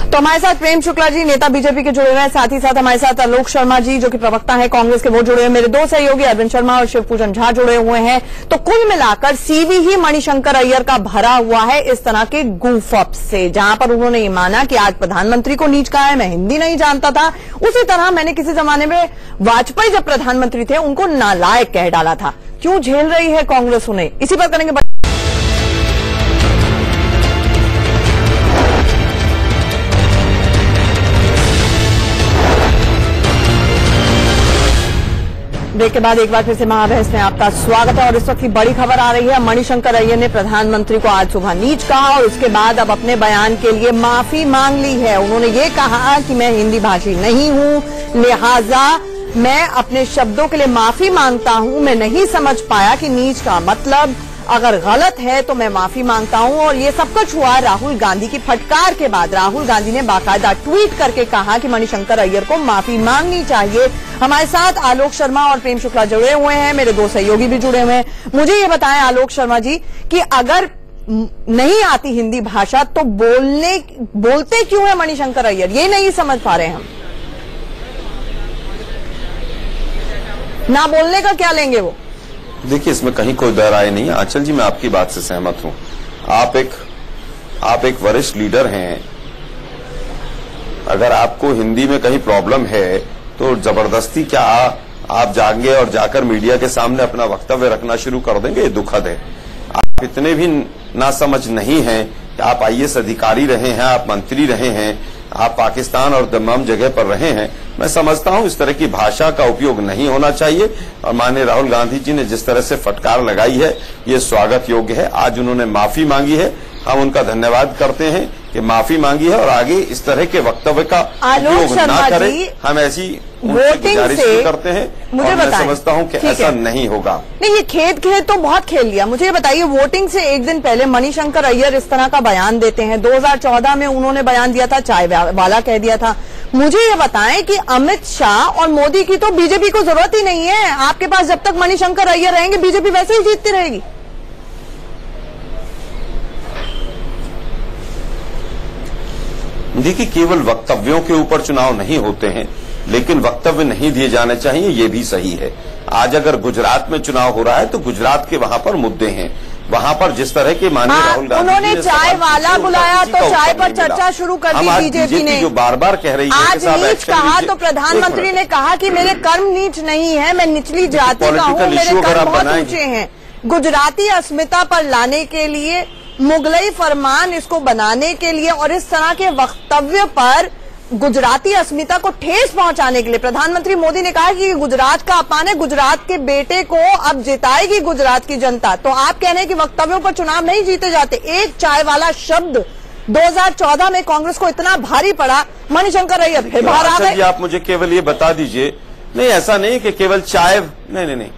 तो हमारे साथ प्रेम शुक्ला जी नेता बीजेपी के जुड़े हुए हैं, साथ ही साथ हमारे साथ आलोक शर्मा जी जो कि प्रवक्ता हैं कांग्रेस के, वो जुड़े हुए हैं। मेरे दो सहयोगी अरविंद शर्मा और शिवपूजन झा जुड़े हुए हैं। तो कुल मिलाकर सीवी ही मणिशंकर अय्यर का भरा हुआ है इस तरह के गूफ अप से, जहां पर उन्होंने ये माना कि आज प्रधानमंत्री को नीच कहा है, मैं हिंदी नहीं जानता था। उसी तरह मैंने किसी जमाने में वाजपेयी जब प्रधानमंत्री थे उनको नालायक कह डाला था। क्यों झेल रही है कांग्रेस उन्हें? इसी पर करेंगे ब्रेक के बाद एक बार फिर से महाबहस में आपका स्वागत है। और इस वक्त की बड़ी खबर आ रही है, मणिशंकर अय्यर ने प्रधानमंत्री को आज सुबह नीच कहा और उसके बाद अब अपने बयान के लिए माफी मांग ली है। उन्होंने ये कहा कि मैं हिंदी भाषी नहीं हूं, लिहाजा मैं अपने शब्दों के लिए माफी मांगता हूं। मैं नहीं समझ पाया कि नीच का मतलब, अगर गलत है तो मैं माफी मांगता हूं। और ये सब कुछ हुआ राहुल गांधी की फटकार के बाद। राहुल गांधी ने बाकायदा ट्वीट करके कहा कि मणिशंकर अय्यर को माफी मांगनी चाहिए। हमारे साथ आलोक शर्मा और प्रेम शुक्ला जुड़े हुए हैं, मेरे दो सहयोगी भी जुड़े हुए हैं। मुझे ये बताएं आलोक शर्मा जी कि अगर नहीं आती हिंदी भाषा तो बोलते क्यों है मणिशंकर अय्यर? ये नहीं समझ पा रहे हम। ना बोलने का क्या लेंगे वो? देखिए, इसमें कहीं कोई दर आए नहीं। आंचल जी, मैं आपकी बात से सहमत हूं। आप एक वरिष्ठ लीडर हैं। अगर आपको हिंदी में कहीं प्रॉब्लम है तो जबरदस्ती क्या आप जाएंगे और जाकर मीडिया के सामने अपना वक्तव्य रखना शुरू कर देंगे? ये दुखद है। आप इतने भी नासमझ नहीं हैं कि आप आईएएस अधिकारी रहे हैं, आप मंत्री रहे हैं, आप पाकिस्तान और तमाम जगह पर रहे हैं। मैं समझता हूं इस तरह की भाषा का उपयोग नहीं होना चाहिए। और माननीय राहुल गांधी जी ने जिस तरह से फटकार लगाई है ये स्वागत योग्य है। आज उन्होंने माफी मांगी है, हम उनका धन्यवाद करते हैं कि माफी मांगी है और आगे इस तरह के वक्तव्य का उपयोग ना करें। हम ऐसी गुजारिश करते हैं। मुझे मैं समझता हूं कि ऐसा नहीं होगा। नहीं, ये खेद तो बहुत खेल लिया। मुझे ये बताइए, वोटिंग से एक दिन पहले मणिशंकर अय्यर इस तरह का बयान देते हैं। 2014 में उन्होंने बयान दिया था, चाय वाला कह दिया था। मुझे ये बताएं कि अमित शाह और मोदी की तो बीजेपी को जरूरत ही नहीं है। आपके पास जब तक मणिशंकर अय्यर रहेंगे बीजेपी वैसे ही जीतती रहेगी। देखिए, केवल वक्तव्यों के ऊपर चुनाव नहीं होते हैं, लेकिन वक्तव्य नहीं दिए जाने चाहिए, ये भी सही है। आज अगर गुजरात में चुनाव हो रहा है तो गुजरात के वहां पर मुद्दे हैं। वहां पर जिस तरह के माननीय राहुल गांधी उन्होंने चाय वाला बुलाया तो चाय पर चर्चा शुरू कर दी बीजेपी ने। जो बार बार कह रही है आज नीच कहा तो प्रधानमंत्री ने कहा कि मेरे कर्म नीच नहीं है, मैं निचली जाति का हूँ, मेरे कर्म बहुत ऊंचे हैं। गुजराती अस्मिता पर लाने के लिए, मुगलई फरमान इसको बनाने के लिए और इस तरह के वक्तव्य पर गुजराती अस्मिता को ठेस पहुंचाने के लिए प्रधानमंत्री मोदी ने कहा कि गुजरात का अपमान है, गुजरात के बेटे को अब जिताएगी गुजरात की जनता। तो आप कह रहे हैं कि वक्तव्यों पर चुनाव नहीं जीते जाते। एक चाय वाला शब्द 2014 में कांग्रेस को इतना भारी पड़ा, मणिशंकर अय्यर फिर बाहर आ गए। आप मुझे केवल ये बता दीजिए, नहीं ऐसा नहीं कि केवल चाय, नहीं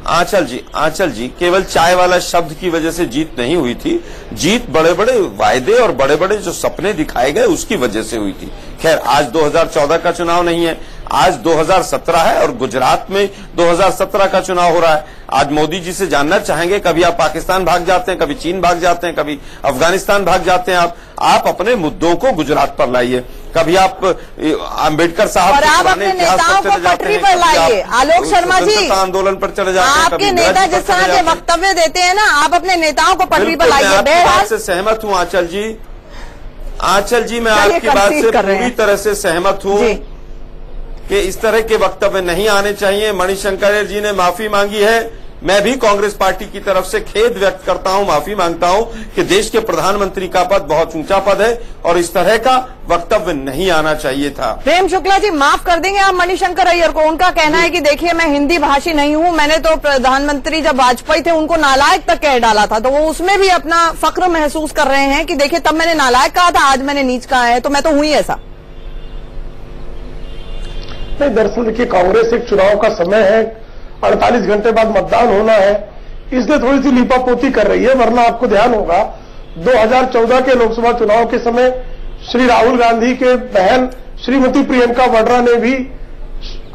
आंचल जी केवल चाय वाला शब्द की वजह से जीत नहीं हुई थी। जीत बड़े बड़े वायदे और बड़े बड़े जो सपने दिखाए गए उसकी वजह से हुई थी। खैर, आज 2014 का चुनाव नहीं है, आज 2017 है और गुजरात में 2017 का चुनाव हो रहा है। आज मोदी जी से जानना चाहेंगे, कभी आप पाकिस्तान भाग जाते हैं, कभी चीन भाग जाते हैं, कभी अफगानिस्तान भाग जाते हैं। आप अपने मुद्दों को गुजरात पर लाइए। कभी आप अम्बेडकर साहब और आप अपने नेताओं को पटरी पर लाइए। आलोक शर्मा जी, आंदोलन पर चले जाते हैं। आपके नेता जिस तरह के वक्तव्य देते हैं ना, आप अपने नेताओं को पटरी पर लाइए। बात से सहमत हूँ आंचल जी, मैं आपकी बात से पूरी तरह से सहमत हूँ कि इस तरह के वक्तव्य नहीं आने चाहिए। मणिशंकर जी ने माफी मांगी है। मैं भी कांग्रेस पार्टी की तरफ से खेद व्यक्त करता हूं, माफी मांगता हूं कि देश के प्रधानमंत्री का पद बहुत ऊंचा पद है और इस तरह का वक्तव्य नहीं आना चाहिए था। प्रेम शुक्ला जी, माफ कर देंगे आप मणिशंकर अय्यर को? उनका कहना है कि देखिए, मैं हिंदी भाषी नहीं हूं, मैंने तो प्रधानमंत्री जब वाजपेयी थे उनको नालायक तक कह डाला था, तो वो उसमें भी अपना फक्र महसूस कर रहे हैं कि देखिए तब मैंने नालायक कहा था, आज मैंने नीच कहा है, तो मैं तो हुई ऐसा। नहीं, दरअसल देखिए, कांग्रेस एक चुनाव का समय है, 48 घंटे बाद मतदान होना है, इसलिए थोड़ी सी लीपापोती कर रही है। वरना आपको ध्यान होगा 2014 के लोकसभा चुनाव के समय श्री राहुल गांधी के बहन श्रीमती प्रियंका वाड्रा ने भी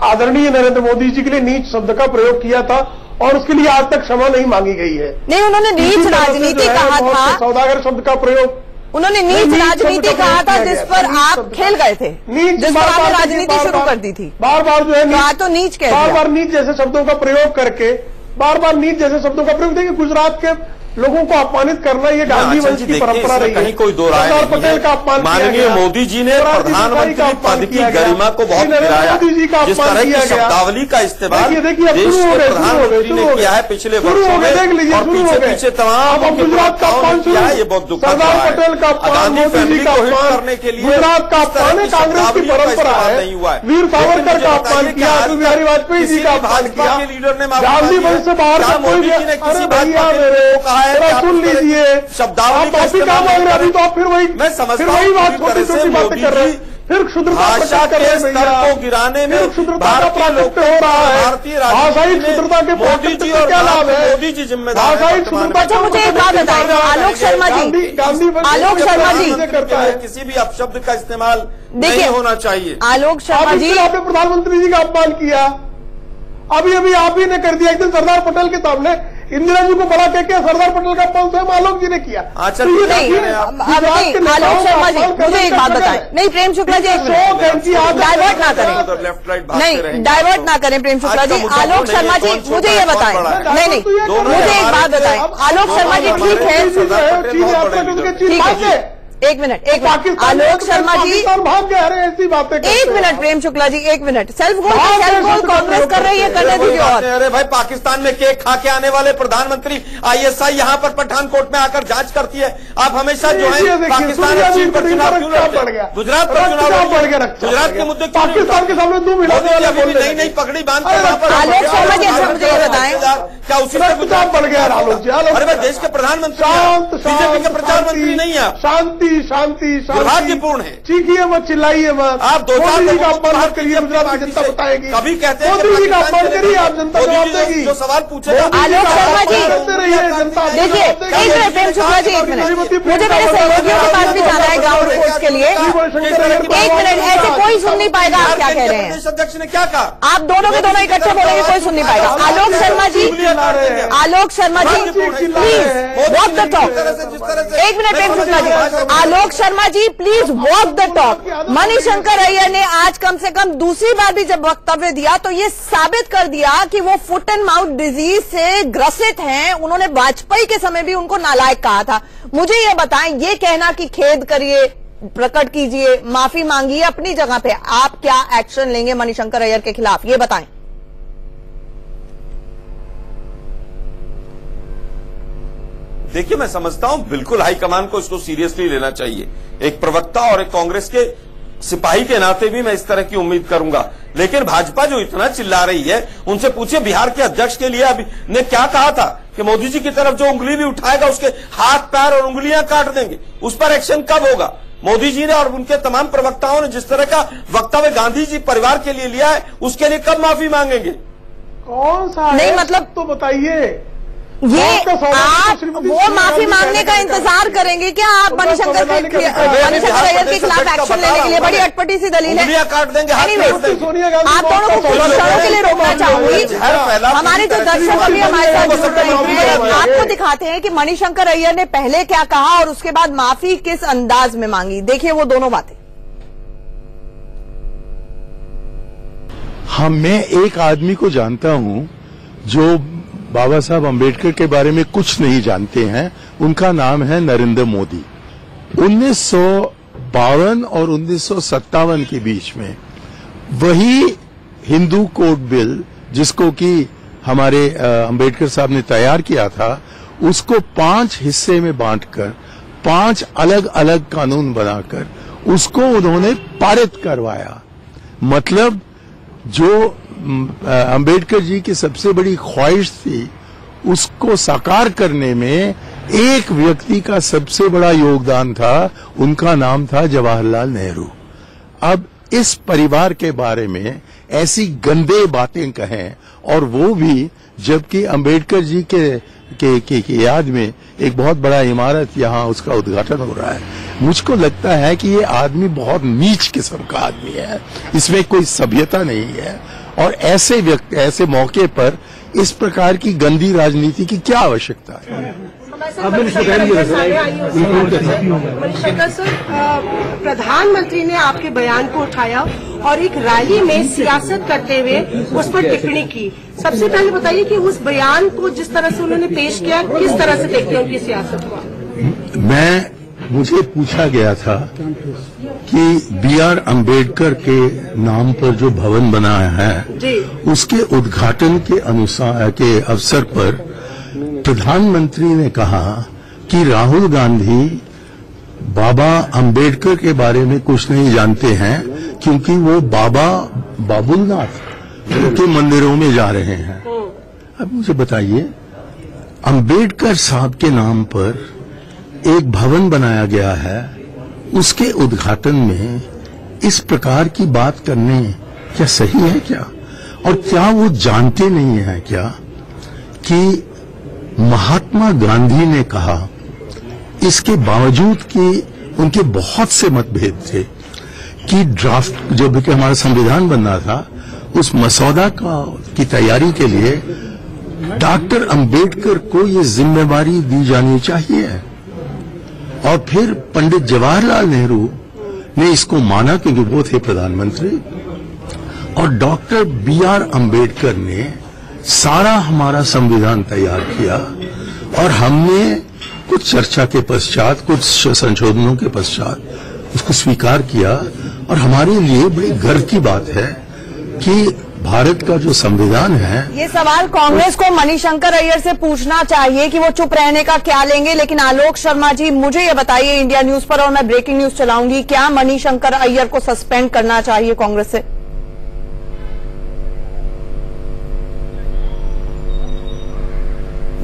आदरणीय नरेंद्र मोदी जी के लिए नीच शब्द का प्रयोग किया था और उसके लिए आज तक क्षमा नहीं मांगी गई है। नहीं, उन्होंने नीच राजनीति कहा था। सौदागर शब्द का प्रयोग उन्होंने नीच राजनीति कहा था, जिस पर आप खेल गए थे, जिस पर आपने राजनीति शुरू कर दी थी। बार बार जो है तो नीच कह बार बार नीच जैसे शब्दों का प्रयोग करके, बार बार नीच जैसे शब्दों का प्रयोग। देखिए, गुजरात के लोगों को अपमानित करना ये गांधी वंश की परंपरा रही है। कहीं कोई दो राय सरदार पटेल का अपमान किया गया। माननीय मोदी जी ने प्रधानमंत्री पद की गरिमा को बहुत गिराया। मोदी जी का जिस अपमान तरह किया की गया। शब्दावली का इस्तेमाल देखिए देश के प्रधानमंत्री ने किया है पिछले वर्षों में, और पीछे पीछे तमाम गुजरात का अपमान किया है। ये बहुत दुखद सरदार पटेल का अपमान, गांधी फैमिली को हिट करने के लिए गुजरात का अपमान कांग्रेस की परंपरा है। वीर सावरकर का अपमान किया, अटल बिहारी वाजपेयी जी का अपमान किया, लीडर ने गांधी वंश से बाहर का कोई भी किसी भाजपा कहा है, सुन लीजिए, शब्दावली का क्या मांग रहे? अभी तो आप फिर वही मैं समझता फिर वही बात छोटी छोटी बातें कर रहे हैं, फिर क्षुद्रता भाषा के स्तर को गिराने में क्षुद्रता का प्राकट्य हो रहा है। भारतीय भाषाई क्षुद्रता के मोदी जी और क्या लाभ है? मोदी जी जिम्मेदार भाषाई क्षुद्रता। अच्छा, मुझे एक बात बताइए आलोक शर्मा जी, गांधी आलोक शर्मा जी करता है, किसी भी अपशब्द का इस्तेमाल देखिए नहीं होना चाहिए। आलोक शर्मा जी, आपने प्रधानमंत्री जी का अपमान किया, अभी अभी आप ही ने कर दिया। एक दिन सरदार पटेल के सामने इंदिरा जी को बड़ा कहकर सरदार पटेल का अपमान स्वयं आलोक जी ने किया। अच्छा, नहीं आलोक शर्मा जी, मुझे एक बात बताएं। नहीं प्रेम शुक्ला जी, डाइवर्ट ना करें, लेफ्ट राइट नहीं डाइवर्ट ना करें प्रेम शुक्ला जी। आलोक शर्मा जी मुझे ये बताएं, नहीं मुझे एक बात बताएं। आलोक शर्मा जी ठीक है, एक मिनट आलोक शर्मा जी भाग गए। अरे ऐसी बातें, एक मिनट प्रेम शुक्ला जी, एक मिनट। सेल्फ गोल कांग्रेस कर रही है, करने दीजिए। और अरे भाई, पाकिस्तान में केक खा के आने वाले प्रधानमंत्री ISI यहाँ पर पठानकोट में आकर जांच करती है। आप हमेशा जो है पाकिस्तान और चीन पर चुनाव क्यों लड़ते हैं? गुजरात पर चुनाव बढ़ गया, गुजरात के मुद्दे पाकिस्तान के सामने 2 मिनट नई पगड़ी बांध कर आलोक शर्मा जी, अच्छा मुझे ये बताएं, क्या उसी में गुजरात बढ़ गया? आलोक जी, अरे भाई, देश के प्रधानमंत्री, बीजेपी के प्रधानमंत्री नहीं है। शांति शांति दुर्भाग्यपूर्ण है। चीखिए मत, चिल्लाइए मत। आप 2-4 मोदी जी का अपमान करिए, गुजरात की जनता बताएगी। कभी कहते हैं मोदी जी का अपमान करिए, आप जनता जवाब देगी। जो सवाल पूछे आलोक शर्मा जी, जनता देखिए एक मिनट प्रेम शुक्ला जी, एक मिनट, मुझे मेरे सहयोगियों के पास भी जाना है ग्राउंड रिपोर्ट के लिए। एक मिनट, ऐसे कोई सुन नहीं पाएगा आप क्या कह रहे हैं। प्रदेश अध्यक्ष ने क्या कहा? आप दोनों के दोनों इकट्ठे बोलेंगे, कोई सुन नहीं पाएगा। Alok Sharma ji, Alok Sharma ji please walk the talk. एक minute Prem Shukla ji, Alok Sharma ji please walk the talk. Manishankar Aiyar ने आज कम से कम दूसरी बार भी जब वक्तव्य दिया तो ये साबित कर दिया कि वो फुट एंड माउथ डिजीज से ग्रसित हैं। उन्होंने वाजपेयी के समय भी उनको नालायक कहा था। मुझे ये बताएं, ये कहना कि खेद करिए, प्रकट कीजिए, माफी मांगिए अपनी जगह पे, आप क्या एक्शन लेंगे मणिशंकर अय्यर के खिलाफ, ये बताएं। देखिए, मैं समझता हूं बिल्कुल हाईकमान को इसको सीरियसली लेना चाहिए। एक प्रवक्ता और एक कांग्रेस के सिपाही के नाते भी मैं इस तरह की उम्मीद करूंगा। लेकिन भाजपा जो इतना चिल्ला रही है, उनसे पूछिए बिहार के अध्यक्ष के लिए अभी ने क्या कहा था कि मोदी जी की तरफ जो उंगली भी उठाएगा उसके हाथ पैर और उंगलियां काट देंगे। उस पर एक्शन कब होगा? मोदी जी ने और उनके तमाम प्रवक्ताओं ने जिस तरह का वक्तव्य गांधी जी परिवार के लिए लिया है, उसके लिए कब माफी मांगेंगे? कौन सा नहीं मतलब तो बताइए। ये आप वो माफी मांगने का इंतजार करेंगे क्या? आप मणिशंकर अय्यर के खिलाफ एक्शन लेने के लिए बड़ी अटपटी सी दलील है। काट देंगे। आप दोनों को कुछ क्षणों के लिए रोकना चाहूंगी। हमारे जो दर्शक अभी हमारे साथ जुड़ रहे हैं, आपको दिखाते हैं कि मणिशंकर अय्यर ने पहले क्या कहा और उसके बाद माफी किस अंदाज में मांगी। देखिए वो दोनों बातें। मैं एक आदमी को जानता हूं जो बाबा साहब अंबेडकर के बारे में कुछ नहीं जानते हैं। उनका नाम है नरेंद्र मोदी। 1952 और 1957 के बीच में वही हिंदू कोड बिल, जिसको कि हमारे अंबेडकर साहब ने तैयार किया था, उसको 5 हिस्से में बांटकर 5 अलग अलग कानून बनाकर उसको उन्होंने पारित करवाया। मतलब जो अंबेडकर जी की सबसे बड़ी ख्वाहिश थी, उसको साकार करने में एक व्यक्ति का सबसे बड़ा योगदान था। उनका नाम था जवाहरलाल नेहरू। अब इस परिवार के बारे में ऐसी गंदे बातें कहें, और वो भी जबकि अंबेडकर जी के याद में एक बहुत बड़ा इमारत यहाँ उसका उद्घाटन हो रहा है। मुझको लगता है कि ये आदमी बहुत नीच किस्म का आदमी है, इसमें कोई सभ्यता नहीं है। और ऐसे व्यक्ति, ऐसे मौके पर इस प्रकार की गंदी राजनीति की क्या आवश्यकता है? मणिशंकर सर, प्रधानमंत्री ने आपके बयान को उठाया और एक रैली में सियासत करते हुए उस पर टिप्पणी की। सबसे पहले बताइए कि उस बयान को जिस तरह से उन्होंने पेश किया, किस तरह से देखते हैं उनकी सियासत को? मुझे पूछा गया था कि B.R. अम्बेडकर के नाम पर जो भवन बना है उसके उद्घाटन के अवसर पर प्रधानमंत्री ने कहा कि राहुल गांधी बाबा अम्बेडकर के बारे में कुछ नहीं जानते हैं क्योंकि वो बाबा बाबुलनाथ के मंदिरों में जा रहे हैं। अब मुझे बताइए, अम्बेडकर साहब के नाम पर एक भवन बनाया गया है, उसके उद्घाटन में इस प्रकार की बात करने क्या सही है क्या? और क्या वो जानते नहीं है क्या कि महात्मा गांधी ने कहा, इसके बावजूद कि उनके बहुत से मतभेद थे, कि ड्राफ्ट जब कि हमारा संविधान बनना था उस मसौदा की तैयारी के लिए डॉक्टर अंबेडकर को ये जिम्मेवारी दी जानी चाहिए। और फिर पंडित जवाहरलाल नेहरू ने इसको माना क्योंकि वो थे प्रधानमंत्री, और डॉक्टर B.R. अम्बेडकर ने सारा हमारा संविधान तैयार किया और हमने कुछ चर्चा के पश्चात, कुछ संशोधनों के पश्चात उसको स्वीकार किया। और हमारे लिए बड़ी गर्व की बात है कि भारत का जो संविधान है। ये सवाल कांग्रेस को मणिशंकर अय्यर से पूछना चाहिए कि वो चुप रहने का क्या लेंगे। लेकिन आलोक शर्मा जी, मुझे ये बताइए, इंडिया न्यूज पर और मैं ब्रेकिंग न्यूज चलाऊंगी, क्या मणिशंकर अय्यर को सस्पेंड करना चाहिए कांग्रेस से?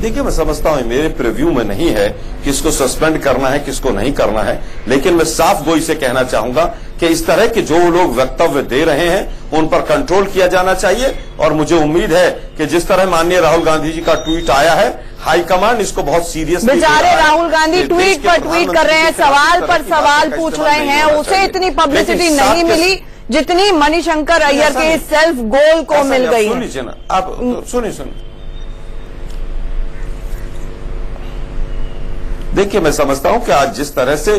देखिए, मैं समझता हूं मेरे प्रीव्यू में नहीं है किसको सस्पेंड करना है किसको नहीं करना है, लेकिन मैं साफ गोई से कहना चाहूंगा कि इस तरह के जो लोग वक्तव्य दे रहे हैं उन पर कंट्रोल किया जाना चाहिए। और मुझे उम्मीद है कि जिस तरह माननीय राहुल गांधी जी का ट्वीट आया है, हाईकमान इसको बहुत सीरियस बेचारे राहुल गांधी ट्वीट पर ट्वीट कर रहे हैं, सवाल पर सवाल पूछ रहे हैं, उसे इतनी पब्लिसिटी नहीं मिली जितनी मणिशंकर अय्यर के सेल्फ गोल को मिल गई। सुन लीजिए ना आप, सुनिए। देखिए, मैं समझता हूं कि आज जिस तरह से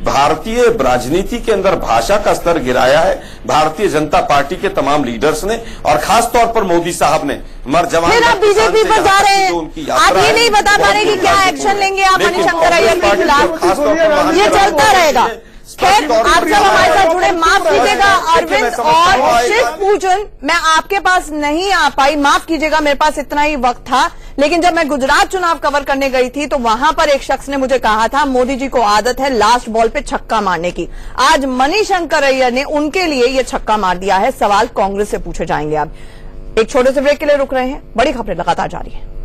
भारतीय राजनीति के अंदर भाषा का स्तर गिराया है भारतीय जनता पार्टी के तमाम लीडर्स ने, और खास तौर पर मोदी साहब ने, मर जवान आप बीजेपी पर जा रहे हैं, आप ये नहीं बता पा रहे कि क्या एक्शन लेंगे आप मणिशंकर अय्यर के खिलाफ? ये चलता रहेगा। खैर, आप सब हमारे साथ जुड़े, माफ कीजिएगा अरविंद और शिव पूजन, मैं आपके पास नहीं आ पाई, माफ कीजिएगा, मेरे पास इतना ही वक्त था। लेकिन जब मैं गुजरात चुनाव कवर करने गई थी तो वहां पर एक शख्स ने मुझे कहा था मोदी जी को आदत है लास्ट बॉल पे छक्का मारने की। आज मणिशंकर अय्यर ने उनके लिए ये छक्का मार दिया है। सवाल कांग्रेस से पूछे जाएंगे। आप एक छोटे से ब्रेक के लिए रुक रहे हैं, बड़ी खबरें लगातार जारी है।